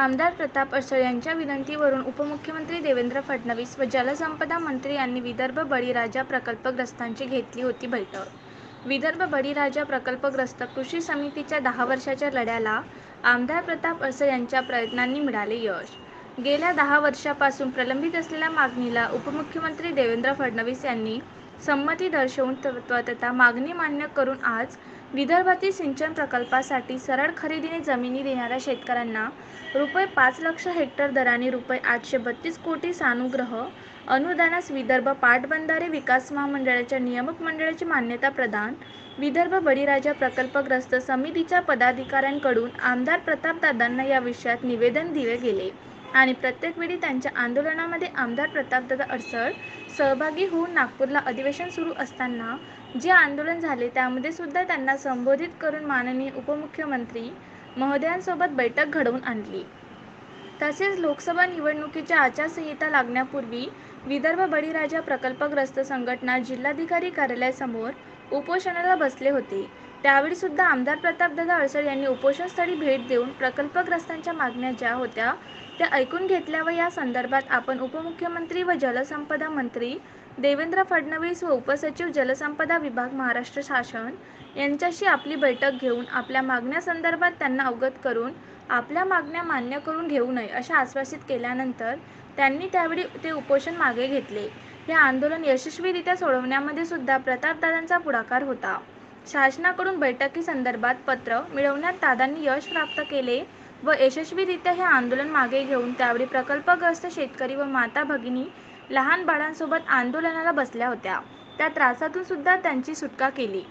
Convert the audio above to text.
आमदार प्रताप अडसळ यांच्या विनंतीवरून उपमुख्यमंत्री देवेंद्र फडणवीस व जलसंपदा मंत्री यांनी विदर्भ बळीराजा प्रकल्पग्रस्तांची घेतली होती बैठक. विदर्भ बळीराजा प्रकल्पग्रस्त कृषी समितीच्या 10 वर्षाच्या लढ्याला आमदार प्रताप अडसळ यांच्या प्रयत्नांनी मिळाले यश. गेल्या 10 वर्षांपासून प्रलंबित असलेल्या मागणीला उपमुख्यमंत्री देवेंद्र फडणवीस यांनी संमती दर्शवून तत्त्वतः मागणी मान्य करून आज विदर्भातील सिंचन प्रकल्पासाठी सरळ खरेदीने जमिनी देणाऱ्या शेतकऱ्यांना ₹5 लाख हेक्टर दराने ₹832 कोटी सानुग्रह अनुदानास विदर्भ पाटबंधारे विकास महामंडळाच्या नियामक मंडळाची मान्यता प्रदान. विदर्भ बळीराजा प्रकल्पग्रस्त समितीच्या पदाधिकाऱ्यांकडून आमदार प्रतापदादांना या विषयात निवेदन दिले गेले आणि प्रत्येक वेळी त्यांच्या आंदोलनामध्ये आमदार प्रतापदादा अडसळ सहभागी होऊन नागपूरला अधिवेशन सुरू असताना जे आंदोलन झाले त्यामध्ये सुद्धा त्यांना संबोधित करून माननीय उपमुख्यमंत्री महोदयांसोबत बैठक घडवून आणली. तसेच लोकसभा निवडणुकीची आचारसंहिता लागण्यापूर्वी विदर्भ बळीराजा प्रकल्पग्रस्त संघटना जिल्हाधिकारी कार्यालयासमोर उपोषणाला बसले होते. त्यावेळी सुद्धा आमदार प्रतापदादा अडसळ यांनी उपोषणस्थळी भेट देऊन प्रकल्पग्रस्तांच्या मागण्या ज्या होत्या त्या ऐकून घेतल्या व या संदर्भात आपण उपमुख्यमंत्री व जलसंपदा मंत्री देवेंद्र फडणवीस व उपसचिव जलसंपदा विभाग महाराष्ट्र शासन यांच्याशी आपली बैठक घेऊन आपल्या मागण्यासंदर्भात त्यांना अवगत करून आपल्या मागण्या मान्य करून घेऊ नये अशा आश्वासित केल्यानंतर त्यांनी त्यावेळी ते उपोषण मागे घेतले. हे आंदोलन यशस्वीरित्या सोडवण्यामध्ये सुद्धा प्रतापदादांचा पुढाकार होता. शासनाकडून बैठकीसंदर्भात पत्र मिळवण्यात दादांनी यश प्राप्त केले व यशस्वीरित्या हे आंदोलन मागे घेऊन त्यावेळी प्रकल्पग्रस्त शेतकरी व माता भगिनी लहान बाळांसोबत आंदोलनाला बसल्या होत्या. त्या त्रासातून सुद्धा त्यांची सुटका केली.